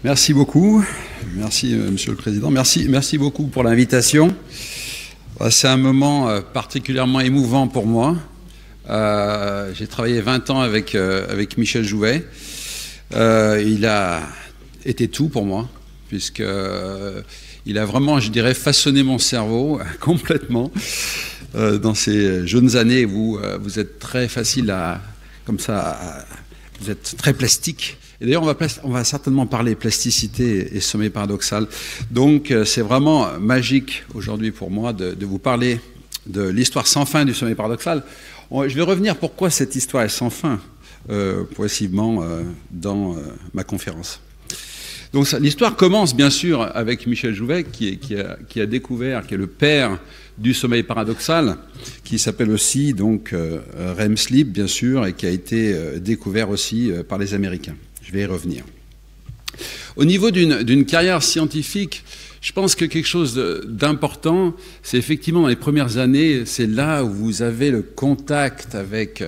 Merci beaucoup. Merci, Monsieur le Président. Merci beaucoup pour l'invitation. C'est un moment particulièrement émouvant pour moi. J'ai travaillé 20 ans avec Michel Jouvet. Il a été tout pour moi, puisqu'il a vraiment, je dirais, façonné mon cerveau complètement dans ces jeunes années où vous êtes très facile vous êtes très plastique. Et d'ailleurs, on va certainement parler plasticité et sommeil paradoxal. Donc, c'est vraiment magique aujourd'hui pour moi de vous parler de l'histoire sans fin du sommeil paradoxal. Je vais revenir pourquoi cette histoire est sans fin, progressivement, dans ma conférence. Donc, l'histoire commence, bien sûr, avec Michel Jouvet, qui a découvert, qui est le père du sommeil paradoxal, qui s'appelle aussi donc REM Sleep, bien sûr, et qui a été découvert aussi par les Américains. Je vais y revenir. Au niveau d'une carrière scientifique, je pense que quelque chose d'important, c'est effectivement dans les premières années, c'est là où vous avez le contact avec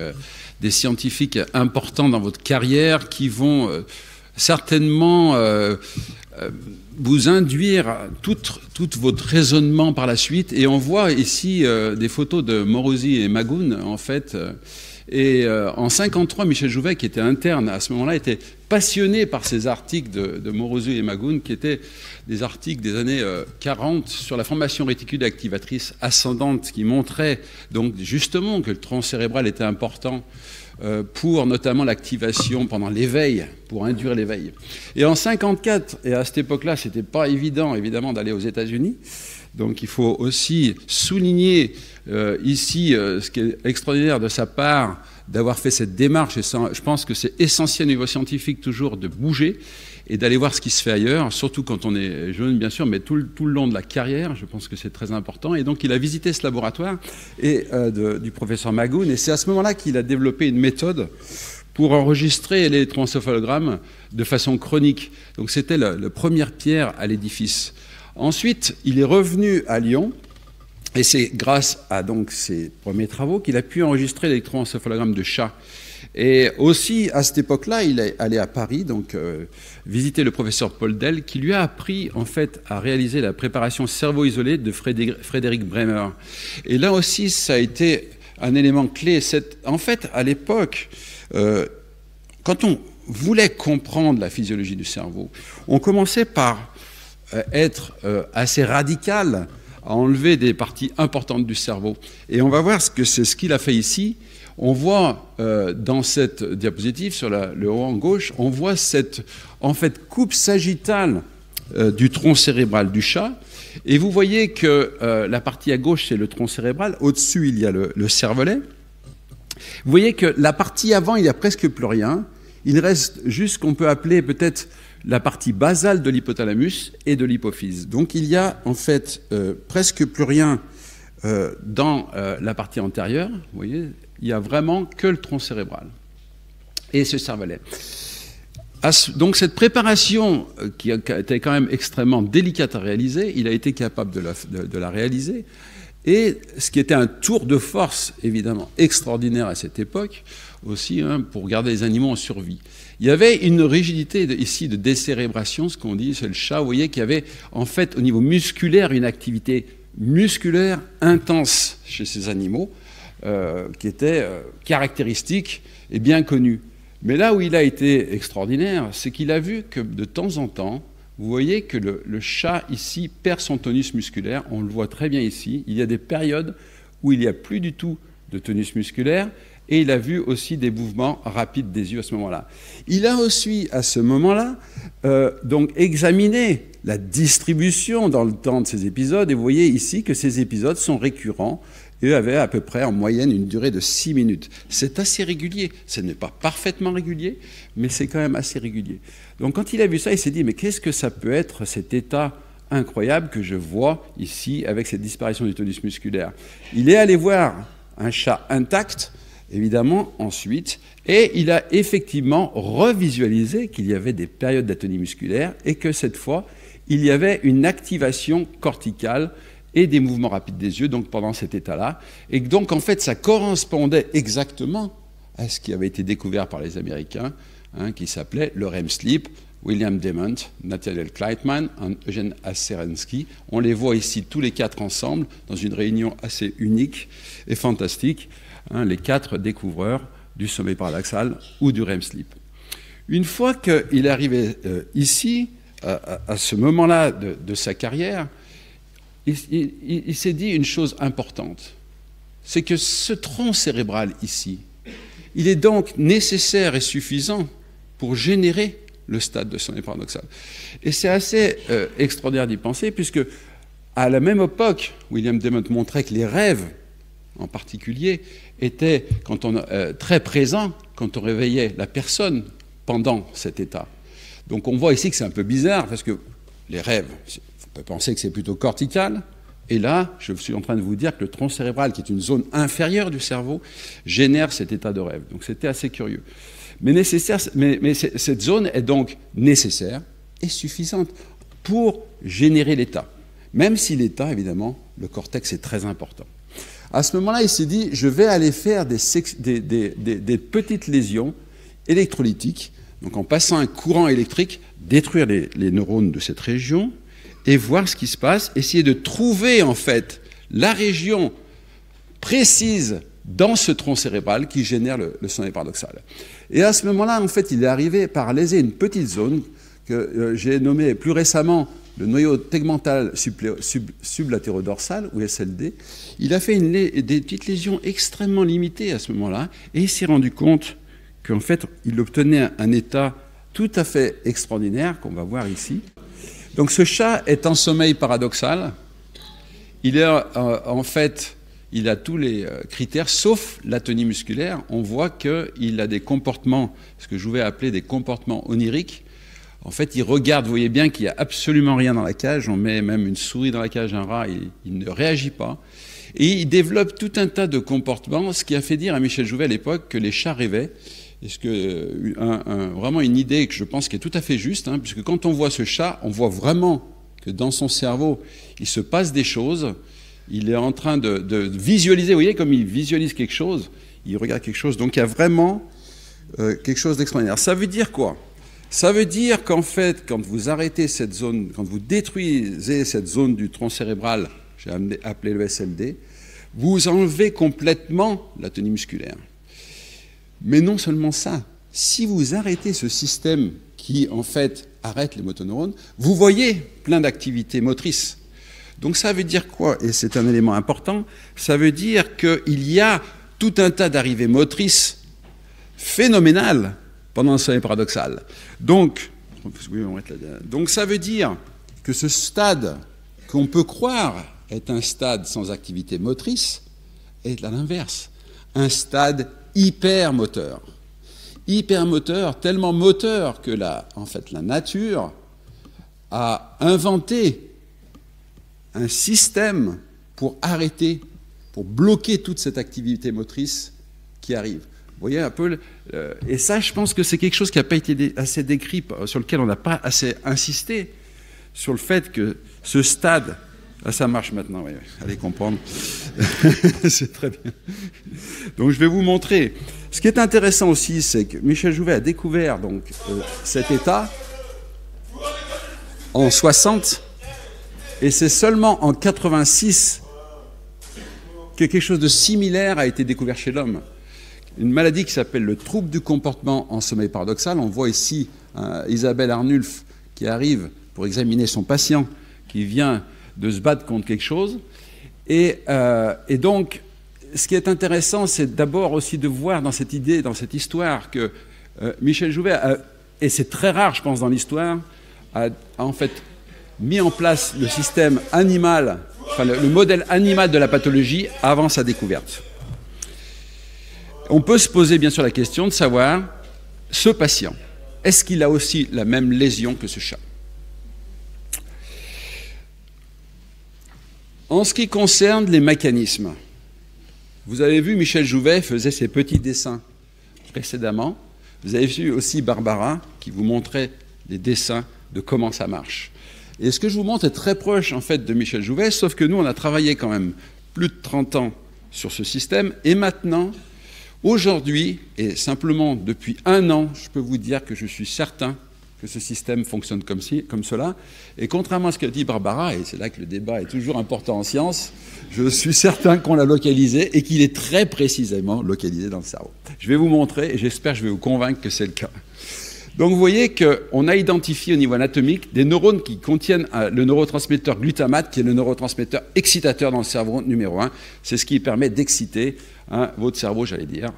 des scientifiques importants dans votre carrière qui vont certainement vous induire tout votre raisonnement par la suite. Et on voit ici des photos de Morosi et Magoun, en fait. Et en 1953, Michel Jouvet, qui était interne à ce moment-là, était passionné par ces articles de Morosi et Magoun, qui étaient des articles des années 40 sur la formation réticulaire activatrice ascendante, qui montraient donc justement que le tronc cérébral était important pour notamment l'activation pendant l'éveil, pour induire l'éveil. Et en 1954, et à cette époque-là, ce n'était pas évident, évidemment, d'aller aux États-Unis. Donc il faut aussi souligner ici ce qui est extraordinaire de sa part, d'avoir fait cette démarche. Et ça, je pense que c'est essentiel au niveau scientifique toujours de bouger et d'aller voir ce qui se fait ailleurs, surtout quand on est jeune, bien sûr, mais tout le long de la carrière, je pense que c'est très important. Et donc il a visité ce laboratoire du professeur Magoun, et c'est à ce moment-là qu'il a développé une méthode pour enregistrer l'électroencéphalogramme de façon chronique. Donc c'était la première pierre à l'édifice. Ensuite, il est revenu à Lyon, et c'est grâce à donc ses premiers travaux qu'il a pu enregistrer l'électroencéphalogramme de chat. Et aussi, à cette époque-là, il est allé à Paris, donc visiter le professeur Paul Dell, qui lui a appris en fait à réaliser la préparation cerveau isolé de Frédéric Bremer. Et là aussi, ça a été un élément clé. En fait, à l'époque, quand on voulait comprendre la physiologie du cerveau, on commençait par être assez radical, à enlever des parties importantes du cerveau. Et on va voir c'est ce qu'il a fait ici. On voit dans cette diapositive, sur le haut en gauche, on voit cette en fait, coupe sagittale du tronc cérébral du chat. Et vous voyez que la partie à gauche, c'est le tronc cérébral. Au-dessus, il y a le cervelet. Vous voyez que la partie avant, il n'y a presque plus rien. Il reste juste ce qu'on peut appeler peut-être la partie basale de l'hypothalamus et de l'hypophyse. Donc il y a en fait presque plus rien dans la partie antérieure. Vous voyez, il n'y a vraiment que le tronc cérébral et ce cervelet. Donc cette préparation qui a été quand même extrêmement délicate à réaliser, il a été capable de la réaliser. Et ce qui était un tour de force, évidemment, extraordinaire à cette époque, aussi, pour garder les animaux en survie. Il y avait une rigidité ici de décérébration, ce qu'on dit, c'est le chat. Vous voyez qu'il y avait, en fait, au niveau musculaire, une activité musculaire intense chez ces animaux, qui était caractéristique et bien connue. Mais là où il a été extraordinaire, c'est qu'il a vu que de temps en temps, vous voyez que le chat ici perd son tonus musculaire, on le voit très bien ici. Il y a des périodes où il n'y a plus du tout de tonus musculaire, et il a vu aussi des mouvements rapides des yeux à ce moment-là. Il a aussi, à ce moment-là, donc examiné la distribution dans le temps de ces épisodes, et vous voyez ici que ces épisodes sont récurrents, et avaient à peu près en moyenne une durée de 6 minutes. C'est assez régulier. Ce n'est pas parfaitement régulier, mais c'est quand même assez régulier. Donc quand il a vu ça, il s'est dit, mais qu'est-ce que ça peut être cet état incroyable que je vois ici avec cette disparition du tonus musculaire? Il est allé voir un chat intact, évidemment, ensuite, et il a effectivement revisualisé qu'il y avait des périodes d'atonie musculaire et que cette fois, il y avait une activation corticale et des mouvements rapides des yeux, donc pendant cet état-là. Et donc, en fait, ça correspondait exactement à ce qui avait été découvert par les Américains, qui s'appelait le REM Sleep, William Demant, Nathaniel Kleitman, Eugène Aserensky. On les voit ici tous les quatre ensemble dans une réunion assez unique et fantastique, hein, les quatre découvreurs du sommeil paradoxal ou du REM sleep. Une fois qu'il est arrivé ici, à ce moment-là de sa carrière, il s'est dit une chose importante, c'est que ce tronc cérébral ici, il est donc nécessaire et suffisant pour générer le stade de sommeil paradoxal. Et c'est assez extraordinaire d'y penser, puisque à la même époque, William Demant montrait que les rêves, en particulier, étaient très présents quand on réveillait la personne pendant cet état. Donc on voit ici que c'est un peu bizarre, parce que les rêves, on peut penser que c'est plutôt cortical, et là, je suis en train de vous dire que le tronc cérébral, qui est une zone inférieure du cerveau, génère cet état de rêve. Donc c'était assez curieux. Mais cette zone est donc nécessaire et suffisante pour générer l'état. Même si l'état, évidemment, le cortex est très important. À ce moment-là, il s'est dit, je vais aller faire des petites lésions électrolytiques, donc en passant un courant électrique, détruire les neurones de cette région et voir ce qui se passe, essayer de trouver en fait la région précise dans ce tronc cérébral qui génère le sommeil paradoxal. Et à ce moment-là, en fait, il est arrivé par léser une petite zone que j'ai nommée plus récemment le noyau tegmental sublatérodorsal, ou SLD. Il a fait des petites lésions extrêmement limitées à ce moment-là, et il s'est rendu compte qu'en fait, il obtenait un état tout à fait extraordinaire, qu'on va voir ici. Donc ce chat est en sommeil paradoxal. Il est en fait... Il a tous les critères, sauf l'atonie musculaire. On voit qu'il a des comportements, ce que je vais appeler des comportements oniriques. En fait, il regarde, vous voyez bien qu'il n'y a absolument rien dans la cage. On met même une souris dans la cage, un rat, il ne réagit pas. Et il développe tout un tas de comportements, ce qui a fait dire à Michel Jouvet à l'époque que les chats rêvaient. Vraiment une idée que je pense qui est tout à fait juste, hein, puisque quand on voit ce chat, on voit vraiment que dans son cerveau, il se passe des choses. Il est en train de visualiser, vous voyez, comme il visualise quelque chose, il regarde quelque chose. Donc il y a vraiment quelque chose d'extraordinaire. Ça veut dire quoi? Ça veut dire qu'en fait, quand vous arrêtez cette zone, quand vous détruisez cette zone du tronc cérébral, j'ai appelé le SLD, vous enlevez complètement l'atonie musculaire. Mais non seulement ça, si vous arrêtez ce système qui, en fait, arrête les motoneurones, vous voyez plein d'activités motrices. Donc ça veut dire quoi? Et c'est un élément important. Ça veut dire qu'il y a tout un tas d'arrivées motrices phénoménales pendant le sommeil paradoxal. Donc ça veut dire que ce stade qu'on peut croire est un stade sans activité motrice est à l'inverse, un stade hypermoteur. Hypermoteur, tellement moteur que en fait, la nature a inventé un système pour arrêter, pour bloquer toute cette activité motrice qui arrive. Vous voyez un peu, et ça, je pense que c'est quelque chose qui n'a pas été assez décrit, sur lequel on n'a pas assez insisté, sur le fait que ce stade, là ça marche maintenant, oui, allez comprendre, c'est très bien. Donc je vais vous montrer. Ce qui est intéressant aussi, c'est que Michel Jouvet a découvert donc, cet état en 60, et c'est seulement en 86 que quelque chose de similaire a été découvert chez l'homme. Une maladie qui s'appelle le trouble du comportement en sommeil paradoxal. On voit ici Isabelle Arnulf qui arrive pour examiner son patient qui vient de se battre contre quelque chose. Et donc, ce qui est intéressant, c'est d'abord aussi de voir dans cette idée, dans cette histoire, que Michel Jouvet, et c'est très rare, je pense, dans l'histoire, a en fait mis en place le système animal, enfin le modèle animal de la pathologie avant sa découverte. On peut se poser bien sûr la question de savoir, ce patient, est-ce qu'il a aussi la même lésion que ce chat? En ce qui concerne les mécanismes, vous avez vu Michel Jouvet faisait ses petits dessins précédemment. Vous avez vu aussi Barbara qui vous montrait les dessins de comment ça marche. Et ce que je vous montre est très proche en fait de Michel Jouvet, sauf que nous on a travaillé quand même plus de 30 ans sur ce système, et maintenant, aujourd'hui, et simplement depuis 1 an, je peux vous dire que je suis certain que ce système fonctionne comme cela. Et contrairement à ce que dit Barbara, et c'est là que le débat est toujours important en science, je suis certain qu'on l'a localisé et qu'il est très précisément localisé dans le cerveau. Je vais vous montrer et j'espère que je vais vous convaincre que c'est le cas. Donc vous voyez qu'on a identifié au niveau anatomique des neurones qui contiennent le neurotransmetteur glutamate, qui est le neurotransmetteur excitateur dans le cerveau numéro 1. C'est ce qui permet d'exciter votre cerveau, j'allais dire.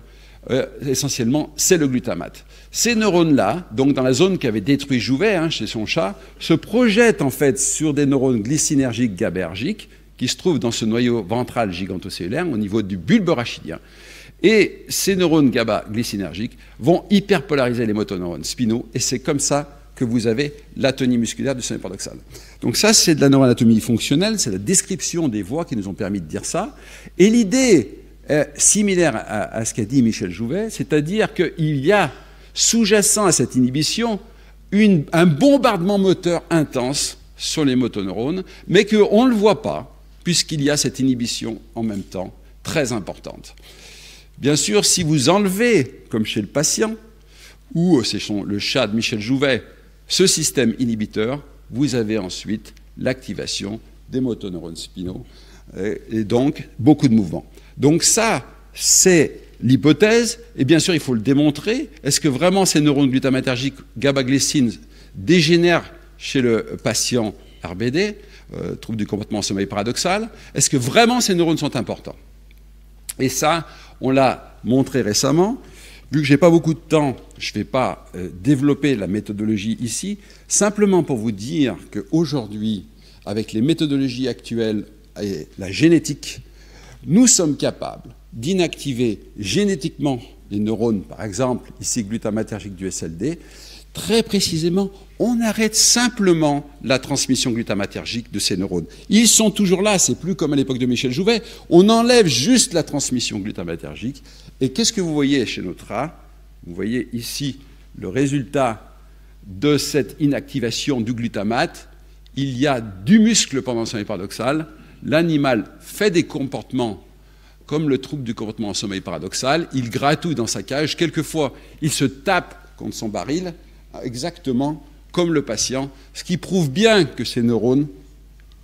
Essentiellement, c'est le glutamate. Ces neurones-là, donc dans la zone qu'avait détruit Jouvet chez son chat, se projettent en fait sur des neurones glycinergiques GABAergiques qui se trouvent dans ce noyau ventral gigantocellulaire au niveau du bulbe rachidien. Et ces neurones GABA glycinergiques vont hyperpolariser les motoneurones spinaux, et c'est comme ça que vous avez l'atonie musculaire du sommeil paradoxal. Donc ça, c'est de la neuroanatomie fonctionnelle, c'est la description des voies qui nous ont permis de dire ça. Et l'idée est similaire à ce qu'a dit Michel Jouvet, c'est-à-dire qu'il y a sous-jacent à cette inhibition un bombardement moteur intense sur les motoneurones, mais qu'on ne le voit pas, puisqu'il y a cette inhibition en même temps très importante. Bien sûr, si vous enlevez, comme chez le patient, ou c'est le chat de Michel Jouvet, ce système inhibiteur, vous avez ensuite l'activation des motoneurones spinaux et donc beaucoup de mouvements. Donc ça, c'est l'hypothèse, et bien sûr, il faut le démontrer. Est-ce que vraiment ces neurones glutamatergiques GABA-glycine dégénèrent chez le patient RBD, trouble du comportement en sommeil paradoxal? Est-ce que vraiment ces neurones sont importants? Et ça, on l'a montré récemment. Vu que je n'ai pas beaucoup de temps, je ne vais pas développer la méthodologie ici, simplement pour vous dire qu'aujourd'hui, avec les méthodologies actuelles et la génétique, nous sommes capables d'inactiver génétiquement les neurones, par exemple, ici glutamatergique du SLD. Très précisément, on arrête simplement la transmission glutamatergique de ces neurones. Ils sont toujours là, c'est plus comme à l'époque de Michel Jouvet. On enlève juste la transmission glutamatergique. Et qu'est-ce que vous voyez chez notre rat? Vous voyez ici le résultat de cette inactivation du glutamate. Il y a du muscle pendant le sommeil paradoxal. L'animal fait des comportements comme le trouble du comportement en sommeil paradoxal. Il gratouille dans sa cage. Quelquefois, il se tape contre son baril, exactement comme le patient, ce qui prouve bien que ces neurones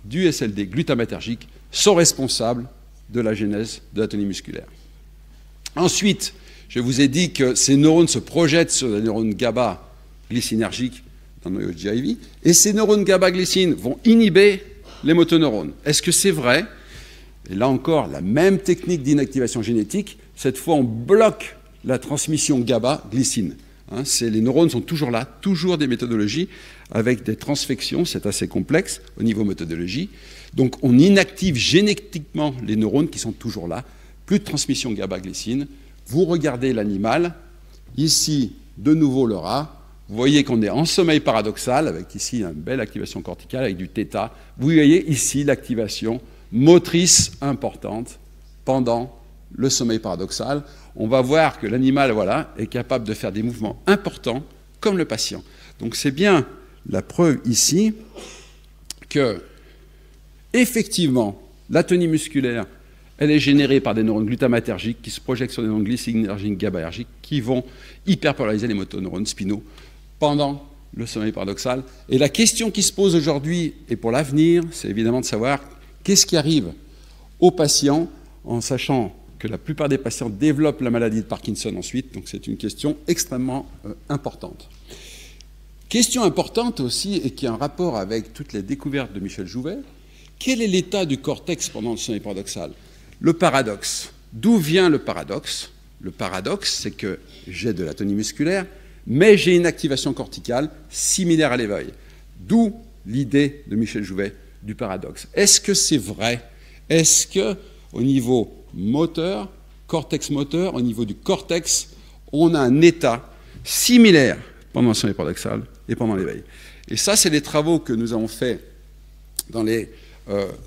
du SLD glutamatergique sont responsables de la genèse de l'atonie musculaire. Ensuite, je vous ai dit que ces neurones se projettent sur des neurones GABA glycinergiques dans le noyau de GIV, et ces neurones GABA-glycine vont inhiber les motoneurones. Est-ce que c'est vrai? Et là encore, la même technique d'inactivation génétique, cette fois on bloque la transmission GABA-glycine. Les neurones sont toujours là, toujours des méthodologies avec des transfections, c'est assez complexe au niveau méthodologie. Donc on inactive génétiquement les neurones qui sont toujours là, plus de transmission GABA-glycine. Vous regardez l'animal, ici de nouveau le rat, vous voyez qu'on est en sommeil paradoxal, avec ici une belle activation corticale avec du θ. Vous voyez ici l'activation motrice importante pendant le sommeil paradoxal. On va voir que l'animal est capable de faire des mouvements importants comme le patient. Donc c'est bien la preuve ici que, effectivement, l'atonie musculaire, elle est générée par des neurones glutamatergiques qui se projettent sur des neurones glycinergiques GABAergiques qui vont hyperpolariser les motoneurones spinaux pendant le sommeil paradoxal. Et la question qui se pose aujourd'hui et pour l'avenir, c'est évidemment de savoir qu'est-ce qui arrive aux patients en sachant que la plupart des patients développent la maladie de Parkinson ensuite, donc c'est une question extrêmement importante. Question importante aussi, et qui a un rapport avec toutes les découvertes de Michel Jouvet, quel est l'état du cortex pendant le sommeil paradoxal? Le paradoxe. D'où vient le paradoxe? Le paradoxe, c'est que j'ai de l'atonie musculaire, mais j'ai une activation corticale similaire à l'éveil. D'où l'idée de Michel Jouvet du paradoxe. Est-ce que c'est vrai? Est-ce que, au niveau moteur, cortex moteur, au niveau du cortex, on a un état similaire pendant le sommeil paradoxal et pendant l'éveil? Et ça, c'est les travaux que nous avons faits dans les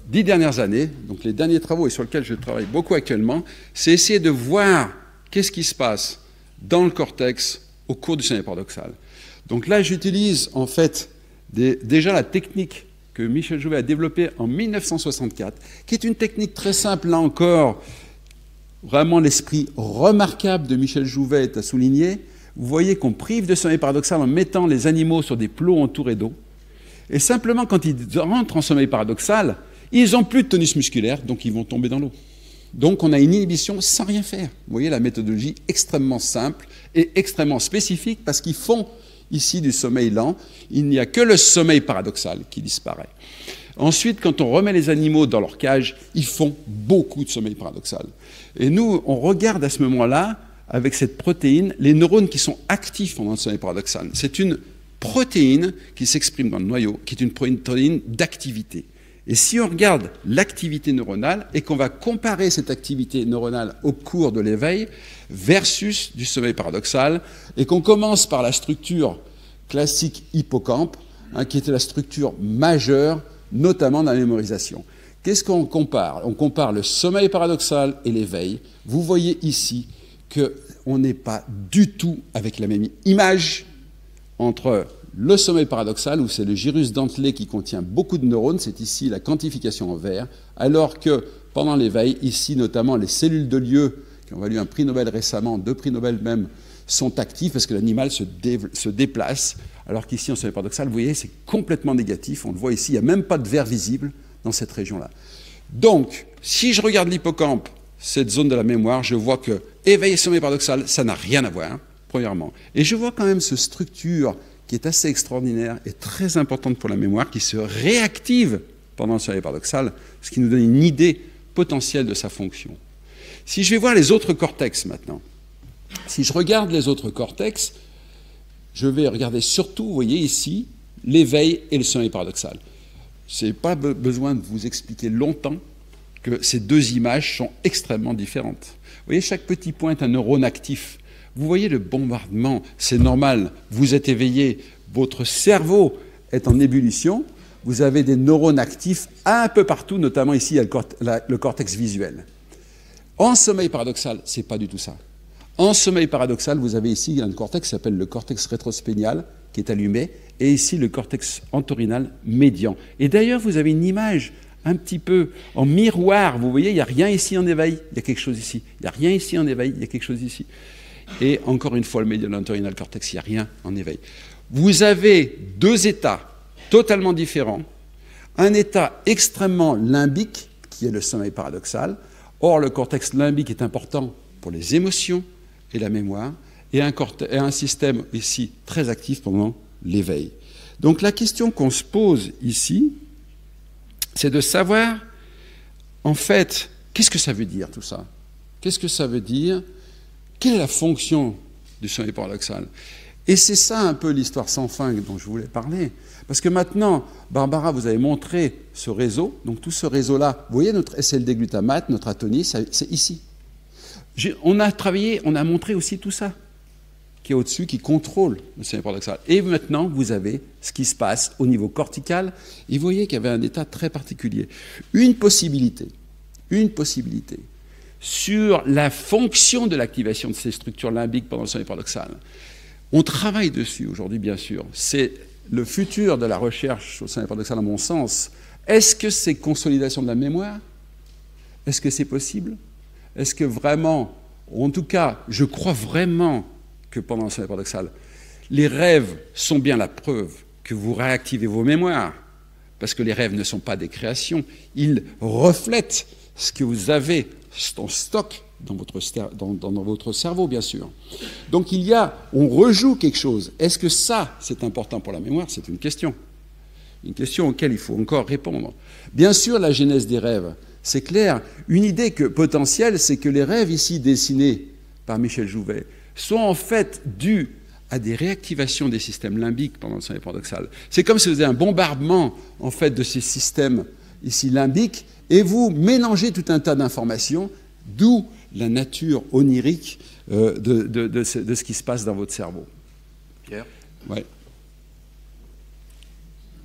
10 dernières années, donc les derniers travaux et sur lesquels je travaille beaucoup actuellement, c'est essayer de voir qu'est-ce qui se passe dans le cortex au cours du sommeil paradoxal. Donc là, j'utilise en fait déjà la technique que Michel Jouvet a développée en 1964, qui est une technique très simple, là encore, vraiment l'esprit remarquable de Michel Jouvet est à souligner. vous voyez qu'on prive de sommeil paradoxal en mettant les animaux sur des plots entourés d'eau. Et simplement, quand ils rentrent en sommeil paradoxal, ils n'ont plus de tonus musculaire, donc ils vont tomber dans l'eau. Donc on a une inhibition sans rien faire. Vous voyez la méthodologie extrêmement simple et extrêmement spécifique parce qu'ils font ici du sommeil lent. Il n'y a que le sommeil paradoxal qui disparaît. Ensuite, quand on remet les animaux dans leur cage, ils font beaucoup de sommeil paradoxal. Et nous, on regarde à ce moment-là, avec cette protéine, les neurones qui sont actifs pendant le sommeil paradoxal. C'est une protéine qui s'exprime dans le noyau, qui est une protéine d'activité. Et si on regarde l'activité neuronale et qu'on va comparer cette activité neuronale au cours de l'éveil versus du sommeil paradoxal, et qu'on commence par la structure classique hippocampe, qui était la structure majeure, notamment dans la mémorisation. Qu'est-ce qu'on compare? On compare le sommeil paradoxal et l'éveil. Vous voyez ici qu'on n'est pas du tout avec la même image entre le sommeil paradoxal, où c'est le gyrus dentelé qui contient beaucoup de neurones, c'est ici la quantification en vert, alors que pendant l'éveil, ici notamment les cellules de lieu, qui ont valu un prix Nobel récemment, 2 prix Nobel même, sont actives parce que l'animal se déplace, alors qu'ici en sommeil paradoxal, vous voyez, c'est complètement négatif, on le voit ici, il n'y a même pas de vert visible dans cette région-là. Donc, si je regarde l'hippocampe, cette zone de la mémoire, je vois que éveil et sommeil paradoxal, ça n'a rien à voir, premièrement. Et je vois quand même cette structure qui est assez extraordinaire et très importante pour la mémoire, qui se réactive pendant le sommeil paradoxal, ce qui nous donne une idée potentielle de sa fonction. Si je vais voir les autres cortex maintenant, si je regarde les autres cortex, je vais regarder surtout, vous voyez ici, l'éveil et le sommeil paradoxal. Je n'ai pas besoin de vous expliquer longtemps que ces deux images sont extrêmement différentes. Vous voyez, chaque petit point est un neurone actif. Vous voyez le bombardement, c'est normal, vous êtes éveillé, votre cerveau est en ébullition, vous avez des neurones actifs un peu partout, notamment ici, il y a le cortex visuel. En sommeil paradoxal, ce n'est pas du tout ça. En sommeil paradoxal, vous avez ici un cortex qui s'appelle le cortex rétrospénial, qui est allumé, et ici le cortex entorhinal médian. Et d'ailleurs, vous avez une image un petit peu en miroir, vous voyez, il n'y a rien ici en éveil, il y a quelque chose ici. Il n'y a rien ici en éveil, il y a quelque chose ici. Et encore une fois, le médian entorhinal cortex, il n'y a rien en éveil. Vous avez deux états totalement différents. Un état extrêmement limbique, qui est le sommeil paradoxal. Or, le cortex limbique est important pour les émotions et la mémoire, et un système ici très actif pendant l'éveil. Donc la question qu'on se pose ici, c'est de savoir, en fait, qu'est-ce que ça veut dire tout ça? Qu'est-ce que ça veut dire? Quelle est la fonction du sommeil paradoxal? Et c'est ça un peu l'histoire sans fin dont je voulais parler. Parce que maintenant, Barbara, vous avez montré ce réseau. Donc tout ce réseau-là, vous voyez notre SLD glutamate, notre atonie, c'est ici. On a travaillé, on a montré aussi tout ça, qui est au-dessus, qui contrôle le sommeil paradoxal. Et maintenant, vous avez ce qui se passe au niveau cortical. Et vous voyez qu'il y avait un état très particulier. Une possibilité sur la fonction de l'activation de ces structures limbiques pendant le sommeil paradoxal. On travaille dessus aujourd'hui, bien sûr. C'est le futur de la recherche au sommeil paradoxal, à mon sens. Est-ce que c'est consolidation de la mémoire? Est-ce que c'est possible? Est-ce que vraiment, en tout cas, je crois vraiment que pendant le sommeil paradoxal, les rêves sont bien la preuve que vous réactivez vos mémoires, parce que les rêves ne sont pas des créations, ils reflètent ce que vous avez en stock dans votre cerveau, bien sûr. Donc on rejoue quelque chose. Est-ce que ça, c'est important pour la mémoire? C'est une question auquel il faut encore répondre. Bien sûr, la genèse des rêves, c'est clair. Une idée potentielle, c'est que les rêves ici dessinés par Michel Jouvet sont en fait dus à des réactivations des systèmes limbiques pendant le sommeil paradoxal. C'est comme si vous avez un bombardement en fait de ces systèmes ici limbiques et vous mélangez tout un tas d'informations, d'où la nature onirique de ce qui se passe dans votre cerveau. Pierre? Ouais.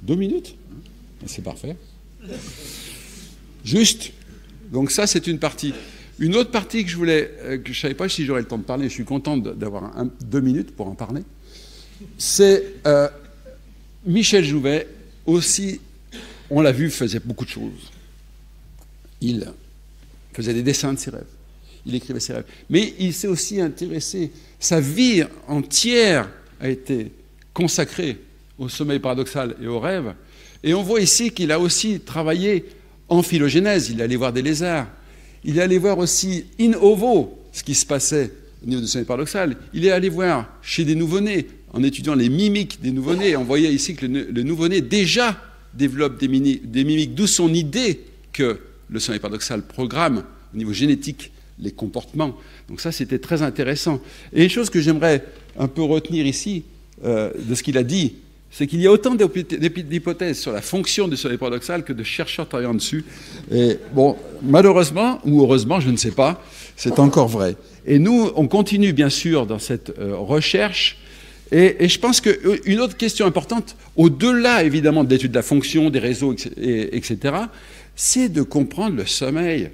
2 minutes? C'est parfait. Juste. Donc ça, c'est une partie. Une autre partie que je ne savais pas si j'aurais le temps de parler, je suis content d'avoir 2 minutes pour en parler, c'est Michel Jouvet, aussi, on l'a vu, faisait beaucoup de choses. Il faisait des dessins de ses rêves. il écrivait ses rêves. Mais il s'est aussi intéressé, sa vie entière a été consacrée au sommeil paradoxal et aux rêves. Et on voit ici qu'il a aussi travaillé en phylogénèse, il est allé voir des lézards, il est allé voir aussi in ovo ce qui se passait au niveau du sommeil paradoxal, il est allé voir chez des nouveau-nés, en étudiant les mimiques des nouveau-nés, on voyait ici que le nouveau-né déjà développe des mimiques, d'où son idée que le sommeil paradoxal programme au niveau génétique les comportements. Donc ça, c'était très intéressant. Et une chose que j'aimerais un peu retenir ici, de ce qu'il a dit, c'est qu'il y a autant d'hypothèses sur la fonction du sommeil paradoxal que de chercheurs travaillant dessus. Et bon, malheureusement, ou heureusement, je ne sais pas, c'est encore vrai. Et nous, on continue bien sûr dans cette recherche. Et je pense qu'une autre question importante, au-delà évidemment de l'étude de la fonction, des réseaux, etc., c'est de comprendre le sommeil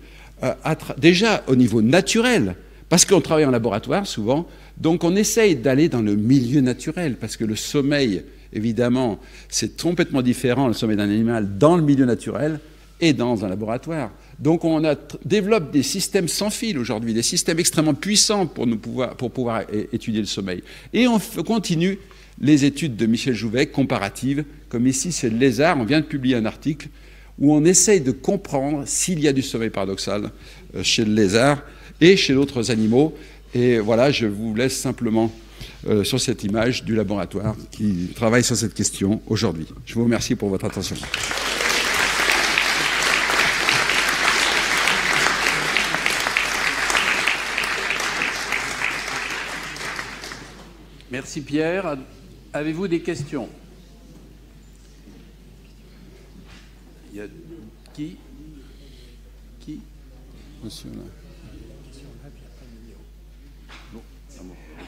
déjà au niveau naturel, parce qu'on travaille en laboratoire souvent, donc on essaye d'aller dans le milieu naturel, parce que le sommeil, évidemment, c'est complètement différent, le sommeil d'un animal, dans le milieu naturel et dans un laboratoire. Donc on développe des systèmes sans fil aujourd'hui, des systèmes extrêmement puissants pour pouvoir étudier le sommeil. Et on continue les études de Michel Jouvet, comparatives, comme ici c'est le lézard, on vient de publier un article où on essaye de comprendre s'il y a du sommeil paradoxal chez le lézard et chez d'autres animaux. Et voilà, je vous laisse simplement sur cette image du laboratoire qui travaille sur cette question aujourd'hui. Je vous remercie pour votre attention. Merci Pierre. Avez-vous des questions? Il y a qui? Monsieur là.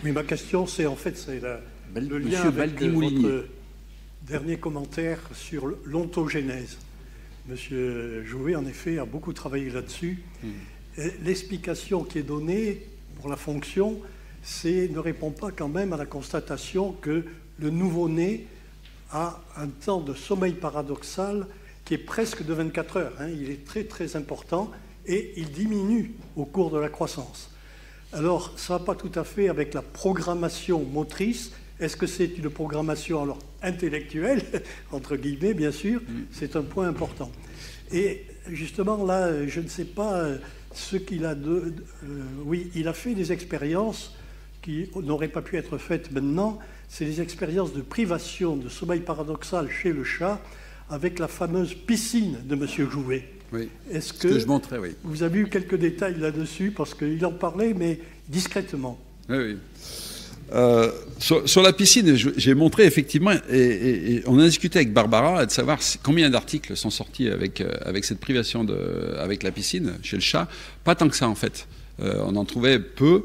Oui, ma question, c'est en fait le lien avec votre dernier commentaire sur l'ontogénèse. Monsieur Jouvet, en effet, a beaucoup travaillé là-dessus. L'explication qui est donnée pour la fonction, ne répond pas quand même à la constatation que le nouveau-né a un temps de sommeil paradoxal qui est presque de 24 heures. Il est très très important et il diminue au cours de la croissance. Alors, ça ne va pas tout à fait avec la programmation motrice. Est-ce que c'est une programmation alors intellectuelle, entre guillemets, bien sûr? C'est un point important. Et justement, là, je ne sais pas ce qu'il a... oui, il a fait des expériences qui n'auraient pas pu être faites maintenant. C'est des expériences de privation de sommeil paradoxal chez le chat avec la fameuse piscine de M. Jouvet. Oui, Est-ce que je montrais, oui. Vous avez eu quelques détails là-dessus, parce qu'il en parlait, mais discrètement. Oui, oui. Sur la piscine, j'ai montré effectivement, et on a discuté avec Barbara de savoir combien d'articles sont sortis avec cette privation avec la piscine chez le chat. Pas tant que ça en fait. On en trouvait peu.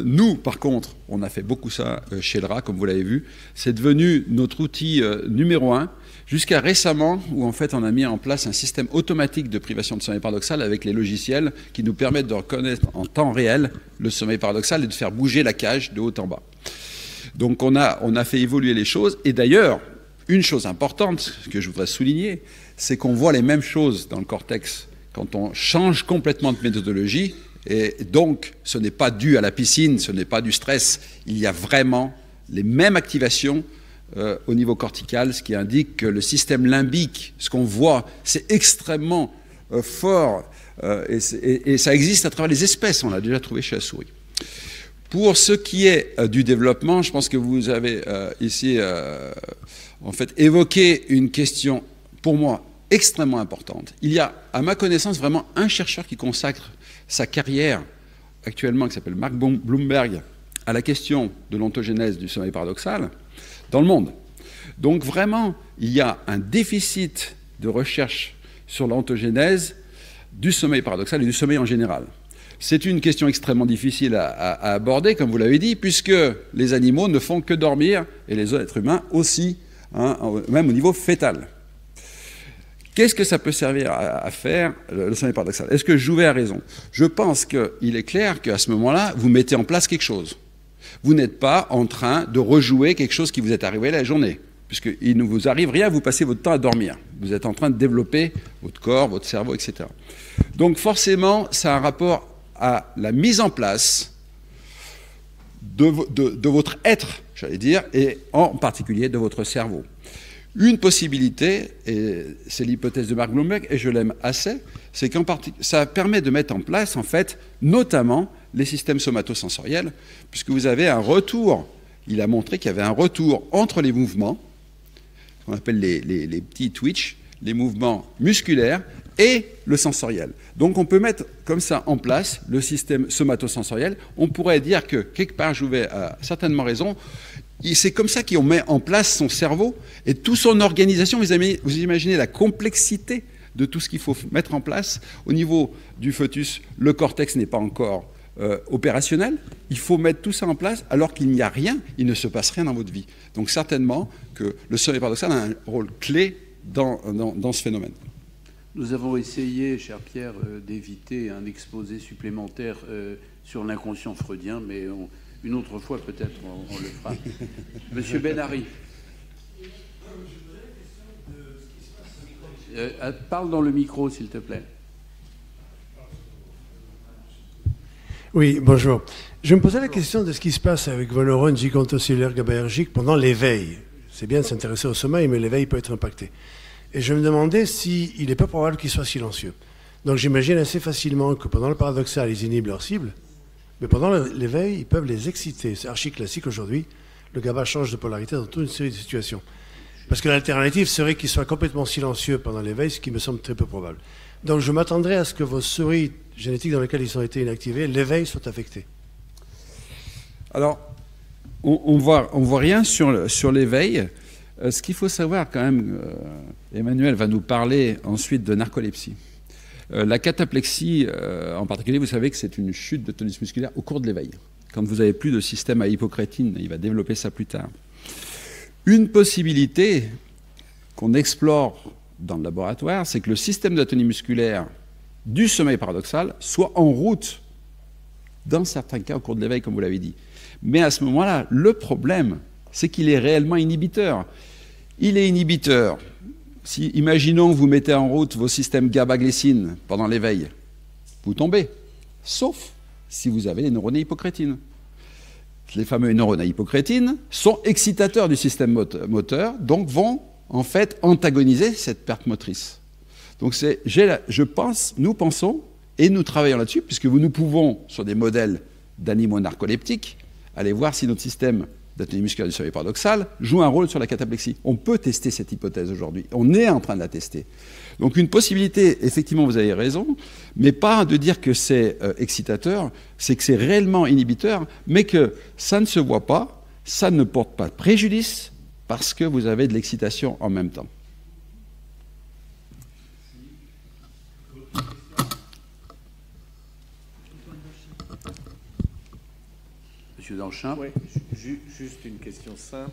Nous, par contre, on a fait beaucoup ça chez le rat, comme vous l'avez vu. C'est devenu notre outil numéro 1, jusqu'à récemment, où en fait on a mis en place un système automatique de privation de sommeil paradoxal avec les logiciels qui nous permettent de reconnaître en temps réel le sommeil paradoxal et de faire bouger la cage de haut en bas. Donc on a fait évoluer les choses. Et d'ailleurs, une chose importante que je voudrais souligner, c'est qu'on voit les mêmes choses dans le cortex quand on change complètement de méthodologie. Et donc, ce n'est pas dû à la piscine, ce n'est pas du stress. Il y a vraiment les mêmes activations au niveau cortical, ce qui indique que le système limbique, ce qu'on voit, c'est extrêmement fort et ça existe à travers les espèces. On l'a déjà trouvé chez la souris. Pour ce qui est du développement, je pense que vous avez ici en fait évoqué une question, pour moi, extrêmement importante. Il y a, à ma connaissance, vraiment un chercheur qui consacre sa carrière actuellement, qui s'appelle Mark Bloomberg, à la question de l'ontogénèse du sommeil paradoxal dans le monde. Donc vraiment, il y a un déficit de recherche sur l'ontogénèse du sommeil paradoxal et du sommeil en général. C'est une question extrêmement difficile à aborder, comme vous l'avez dit, puisque les animaux ne font que dormir, et les êtres humains aussi, hein, même au niveau fœtal. Qu'est-ce que ça peut servir à faire, le sommeil paradoxal? Est-ce que Jouvet a raison? Je pense qu'il est clair qu'à ce moment-là, vous mettez en place quelque chose. Vous n'êtes pas en train de rejouer quelque chose qui vous est arrivé la journée, puisqu'il ne vous arrive rien, vous passez votre temps à dormir. Vous êtes en train de développer votre corps, votre cerveau, etc. Donc forcément, ça a un rapport à la mise en place de votre être, j'allais dire, et en particulier de votre cerveau. Une possibilité, et c'est l'hypothèse de Mark Bloomberg, et je l'aime assez, c'est qu'en ça permet de mettre en place, en fait, notamment les systèmes somatosensoriels, puisque vous avez un retour, il a montré qu'il y avait un retour entre les mouvements, qu'on appelle les petits twitch, les mouvements musculaires, et le sensoriel. Donc on peut mettre comme ça en place le système somatosensoriel. On pourrait dire que, quelque part, Jouvet a certainement raison, c'est comme ça qu'on met en place son cerveau et toute son organisation. Vous imaginez la complexité de tout ce qu'il faut mettre en place. Au niveau du fœtus, le cortex n'est pas encore opérationnel. Il faut mettre tout ça en place alors qu'il n'y a rien, il ne se passe rien dans votre vie. Donc certainement que le sommeil paradoxal a un rôle clé dans ce phénomène. Nous avons essayé, cher Pierre, d'éviter un exposé supplémentaire sur l'inconscient freudien, mais une autre fois peut-être on le fera. Monsieur Ben-Ari. Parle dans le micro, s'il te plaît. Oui, bonjour. Je me posais la question de ce qui se passe avec vos neurones zygomatocellaires GABAergiques pendant l'éveil. C'est bien de s'intéresser au sommeil, mais l'éveil peut être impacté. Et je me demandais s'il n'est pas probable qu'ils soient silencieux. Donc j'imagine assez facilement que pendant le paradoxal, ils inhibent leur cible, mais pendant l'éveil, ils peuvent les exciter. C'est archi classique aujourd'hui. Le GABA change de polarité dans toute une série de situations. Parce que l'alternative serait qu'ils soient complètement silencieux pendant l'éveil, ce qui me semble très peu probable. Donc je m'attendrais à ce que vos souris génétiques dans lesquelles ils ont été inactivés, l'éveil soit affecté. Alors, on voit rien sur l'éveil. Ce qu'il faut savoir quand même, Emmanuel va nous parler ensuite de narcolepsie. La cataplexie, en particulier, vous savez que c'est une chute de tonus musculaire au cours de l'éveil. Quand vous n'avez plus de système à hypocrétine, il va développer ça plus tard. Une possibilité qu'on explore dans le laboratoire, c'est que le système d'atonie musculaire du sommeil paradoxal soit en route, dans certains cas, au cours de l'éveil, comme vous l'avez dit. Mais à ce moment-là, le problème, c'est qu'il est réellement inhibiteur. Il est inhibiteur. Si, imaginons que vous mettez en route vos systèmes GABA-glycine pendant l'éveil, vous tombez, sauf si vous avez les neurones à hypocrétine. Les fameux neurones à hypocrétine sont excitateurs du système moteur, donc vont en fait antagoniser cette perte motrice. Donc nous pensons, et nous travaillons là-dessus, puisque nous pouvons, sur des modèles d'animaux narcoleptiques, aller voir si notre système d'atonie musculaire du sommeil paradoxal joue un rôle sur la cataplexie. On peut tester cette hypothèse aujourd'hui. On est en train de la tester. Donc une possibilité, effectivement, vous avez raison, mais pas de dire que c'est excitateur, c'est que c'est réellement inhibiteur, mais que ça ne se voit pas, ça ne porte pas préjudice, parce que vous avez de l'excitation en même temps. Monsieur Danchin. Oui, juste une question simple.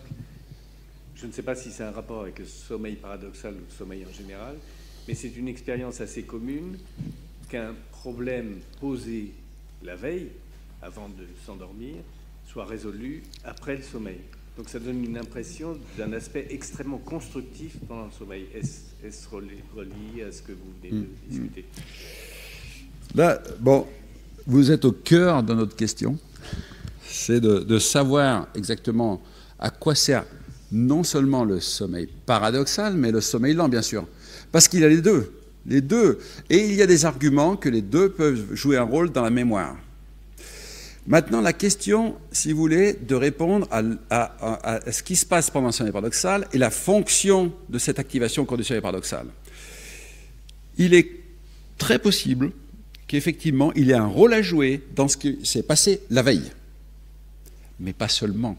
Je ne sais pas si c'est un rapport avec le sommeil paradoxal ou le sommeil en général, mais c'est une expérience assez commune qu'un problème posé la veille, avant de s'endormir, soit résolu après le sommeil. Donc ça donne une impression d'un aspect extrêmement constructif pendant le sommeil. Est-ce relié à ce que vous venez de discuter? Là, bon, vous êtes au cœur de notre question. C'est de savoir exactement à quoi sert non seulement le sommeil paradoxal, mais le sommeil lent, bien sûr. Parce qu'il y a les deux. Les deux. Et il y a des arguments que les deux peuvent jouer un rôle dans la mémoire. Maintenant, la question, si vous voulez, de répondre à ce qui se passe pendant le sommeil paradoxal et la fonction de cette activation au cours du sommeil paradoxal. Il est très possible qu'effectivement, il y ait un rôle à jouer dans ce qui s'est passé la veille. Mais pas seulement.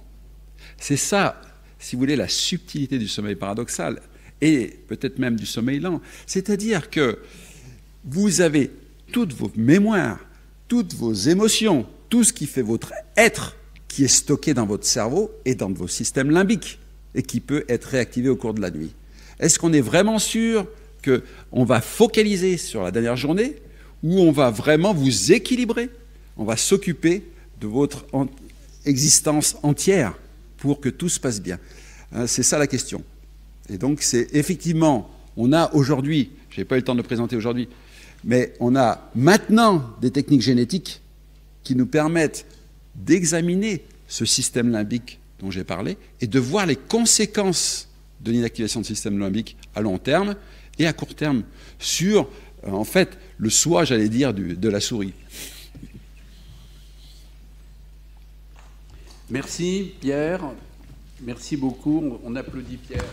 C'est ça, si vous voulez, la subtilité du sommeil paradoxal et peut-être même du sommeil lent. C'est-à-dire que vous avez toutes vos mémoires, toutes vos émotions, tout ce qui fait votre être qui est stocké dans votre cerveau et dans vos systèmes limbiques et qui peut être réactivé au cours de la nuit. Est-ce qu'on est vraiment sûr qu'on va focaliser sur la dernière journée ou on va vraiment vous équilibrer? On va s'occuper de votre existence entière pour que tout se passe bien. C'est ça la question. Et donc c'est effectivement, on a aujourd'hui, je n'ai pas eu le temps de le présenter aujourd'hui, Mais on a maintenant des techniques génétiques qui nous permettent d'examiner ce système limbique dont j'ai parlé et de voir les conséquences de l'inactivation du système limbique à long terme et à court terme sur, en fait, le soi, j'allais dire, de la souris. Merci Pierre, merci beaucoup. On applaudit Pierre.